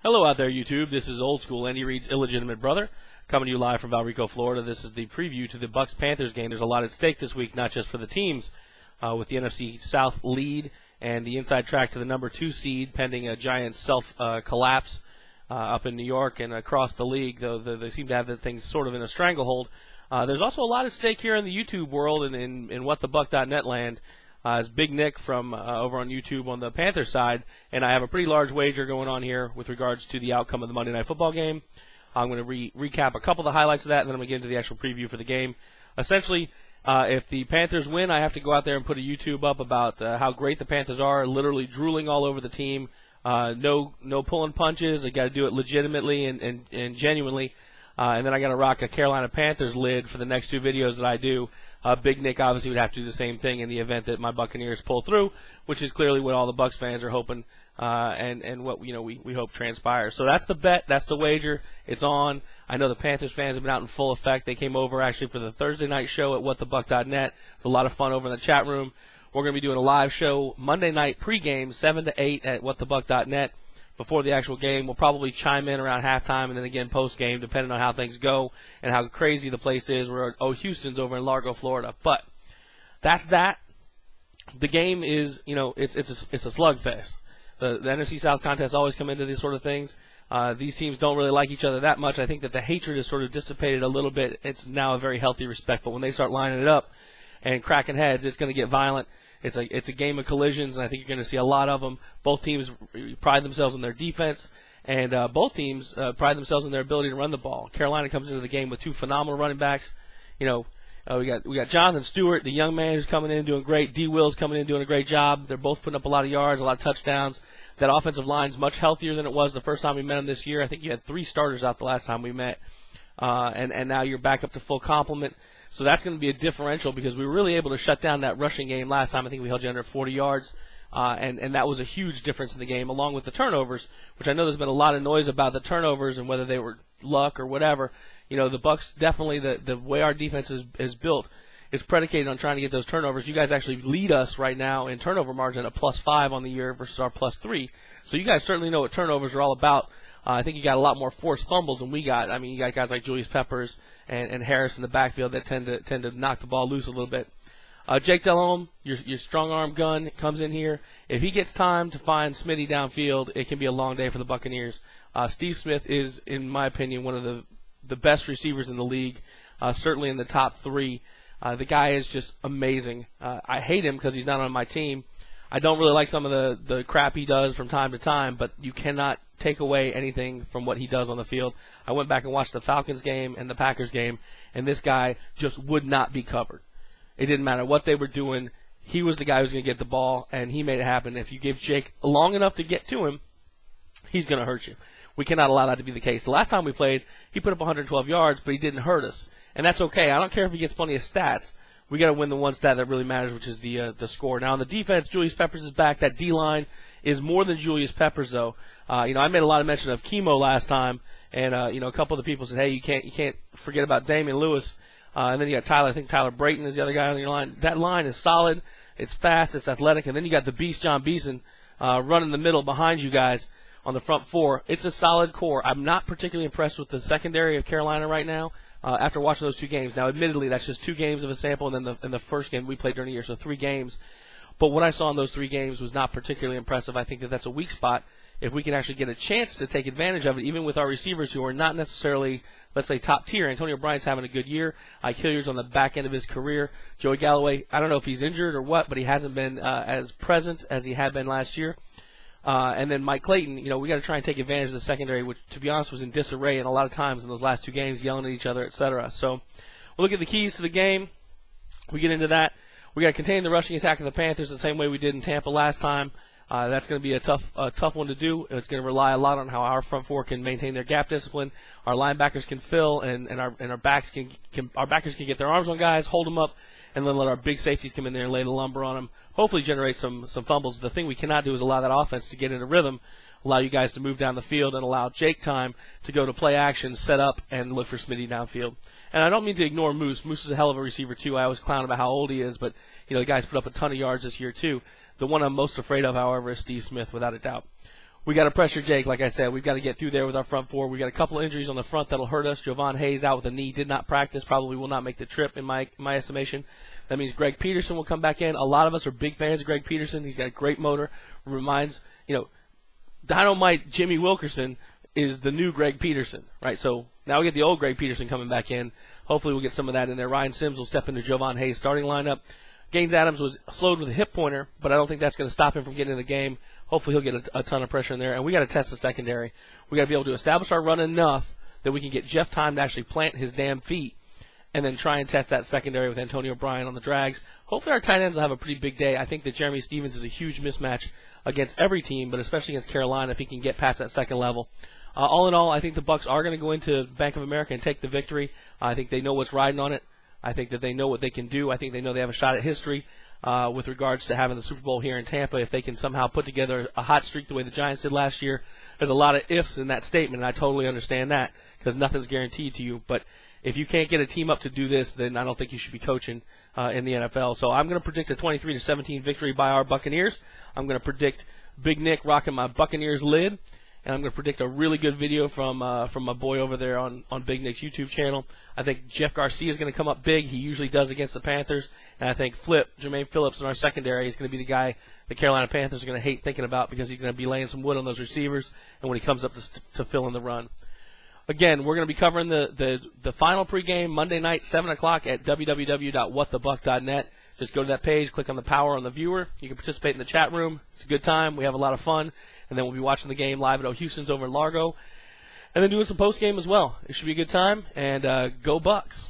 Hello out there, YouTube. This is Old School Andy Reid's illegitimate brother, coming to you live from Valrico, Florida. This is the preview to the Bucs-Panthers game. There's a lot at stake this week, not just for the teams, with the NFC South lead and the inside track to the number 2 seed, pending a giant self-collapse up in New York and across the league, though they seem to have the things sort of in a stranglehold. There's also a lot at stake here in the YouTube world and in whatthebuck.net land. As Big Nick from over on YouTube on the Panther side, and I have a pretty large wager going on here with regards to the outcome of the Monday Night Football game. I'm going to recap a couple of the highlights of that, and then I'm going to get into the actual preview for the game. Essentially, if the Panthers win, I have to go out there and put a YouTube up about how great the Panthers are, literally drooling all over the team. No pulling punches. I got to do it legitimately and genuinely. And then I got to rock a Carolina Panthers lid for the next 2 videos that I do. Big Nick obviously would have to do the same thing in the event that my Buccaneers pull through, which is clearly what all the Bucs fans are hoping, and what we hope transpires. So that's the bet, that's the wager. It's on. I know the Panthers fans have been out in full effect. They came over actually for the Thursday night show at whatthebuck.net. It's a lot of fun over in the chat room. We're going to be doing a live show Monday night pregame, 7 to 8 at whatthebuck.net. Before the actual game, we'll probably chime in around halftime and then again post-game, depending on how things go and how crazy the place is. Houston's over in Largo, Florida. But that's that. The game is, it's a slugfest. The NFC South contests always come into these sort of things. These teams don't really like each other that much. I think that the hatred has sort of dissipated a little bit. It's now a very healthy respect. But when they start lining it up and cracking heads, it's going to get violent. It's a game of collisions, and I think you're going to see a lot of them. Both teams pride themselves on their defense, and both teams pride themselves on their ability to run the ball. Carolina comes into the game with 2 phenomenal running backs. We got Jonathan Stewart, the young man who's coming in doing great. D. Will's coming in doing a great job. They're both putting up a lot of yards, a lot of touchdowns. That offensive line's much healthier than it was the first time we met them this year. I think you had 3 starters out the last time we met, and now you're back up to full complement. So that's going to be a differential because we were really able to shut down that rushing game last time. I think we held you under 40 yards, and that was a huge difference in the game, along with the turnovers, which I know there's been a lot of noise about the turnovers and whether they were luck or whatever. The Bucs definitely, the way our defense is built, is predicated on trying to get those turnovers. You guys actually lead us right now in turnover margin at +5 on the year versus our +3. So you guys certainly know what turnovers are all about. I think you got a lot more forced fumbles than we got. I mean, you got guys like Julius Peppers and Harris in the backfield that tend to knock the ball loose a little bit. Jake Delhomme, your strong arm gun, comes in here. If he gets time to find Smitty downfield, it can be a long day for the Buccaneers. Steve Smith is, in my opinion, one of the best receivers in the league, certainly in the top 3. The guy is just amazing. I hate him because he's not on my team. I don't really like some of the crap he does from time to time, but you cannot take away anything from what he does on the field. I went back and watched the Falcons game and the Packers game, and this guy just would not be covered. It didn't matter what they were doing. He was the guy who was going to get the ball, and he made it happen. If you give Jake long enough to get to him, he's going to hurt you. We cannot allow that to be the case. The last time we played, he put up 112 yards, but he didn't hurt us, and that's okay. I don't care if he gets plenty of stats. We got to win the one stat that really matters, which is the score. Now on the defense, Julius Peppers is back. That D-line is more than Julius Peppers, though. I made a lot of mention of Chemo last time, and a couple of the people said, "Hey, you can't forget about Damian Lewis." And then you got Tyler. I think Tyler Brayton is the other guy on your line. That line is solid. It's fast. It's athletic. And then you got the beast, John Beeson, running the middle behind you guys on the front 4. It's a solid core. I'm not particularly impressed with the secondary of Carolina right now. After watching those 2 games. Now, admittedly, that's just 2 games of a sample, and then the first game we played during the year, so 3 games. But what I saw in those 3 games was not particularly impressive. I think that that's a weak spot. If we can actually get a chance to take advantage of it, even with our receivers who are not necessarily, let's say, top tier. Antonio Bryant's having a good year. Ike Hilliard's on the back end of his career. Joey Galloway, I don't know if he's injured or what, but he hasn't been as present as he had been last year. And then Mike Clayton, we got to try and take advantage of the secondary, which, to be honest, was in disarray and a lot of times in those last 2 games, yelling at each other, etc. So we'll look at the keys to the game. We get into that. We got to contain the rushing attack of the Panthers the same way we did in Tampa last time. That's going to be a tough one to do. It's going to rely a lot on how our front 4 can maintain their gap discipline. Our linebackers can fill, and our backs our backers can get their arms on guys, hold them up, and then let our big safeties come in there and lay the lumber on them. Hopefully generate some fumbles. The thing we cannot do is allow that offense to get into rhythm, allow you guys to move down the field, and allow Jake time to go to play action, set up, and look for Smitty downfield. And I don't mean to ignore Moose. Moose is a hell of a receiver, too. I always clown about how old he is, but the guy's put up a ton of yards this year, too. The one I'm most afraid of, however, is Steve Smith, without a doubt. We got to pressure Jake, like I said. We've got to get through there with our front four. We got a couple of injuries on the front that'll hurt us. Jovan Hayes out with a knee, did not practice, probably will not make the trip in my estimation. That means Greg Peterson will come back in. A lot of us are big fans of Greg Peterson. He's got a great motor. Reminds, Dynamite Jimmy Wilkerson is the new Greg Peterson, right? So now we get the old Greg Peterson coming back in. Hopefully we'll get some of that in there. Ryan Sims will step into Jovan Hayes' starting lineup. Gaines Adams was slowed with a hip pointer, but I don't think that's going to stop him from getting in the game. Hopefully he'll get a ton of pressure in there. And we got to test the secondary. We got to be able to establish our run enough that we can get Jeff time to actually plant his damn feet and then try and test that secondary with Antonio Bryan on the drags. Hopefully our tight ends will have a pretty big day. I think that Jeremy Stevens is a huge mismatch against every team, but especially against Carolina if he can get past that second level. All in all, I think the Bucs are going to go into Bank of America and take the victory. I think they know what's riding on it. I think that they know what they can do. I think they know they have a shot at history with regards to having the Super Bowl here in Tampa. If they can somehow put together a hot streak the way the Giants did last year, there's a lot of ifs in that statement, and I totally understand that because nothing's guaranteed to you. But if you can't get a team up to do this, then I don't think you should be coaching in the NFL. So I'm going to predict a 23-17 victory by our Buccaneers. I'm going to predict Big Nick rocking my Buccaneers lid. And I'm going to predict a really good video from my boy over there on Big Nick's YouTube channel. I think Jeff Garcia is going to come up big. He usually does against the Panthers. And I think Jermaine Phillips in our secondary is going to be the guy the Carolina Panthers are going to hate thinking about because he's going to be laying some wood on those receivers and when he comes up to fill in the run. Again, we're going to be covering the final pregame Monday night, 7 o'clock at www.whatthebuck.net. Just go to that page, click on the power on the viewer. You can participate in the chat room. It's a good time. We have a lot of fun. And then we'll be watching the game live at O'Houston's over in Largo. And then doing some post-game as well. It should be a good time. And go Bucs.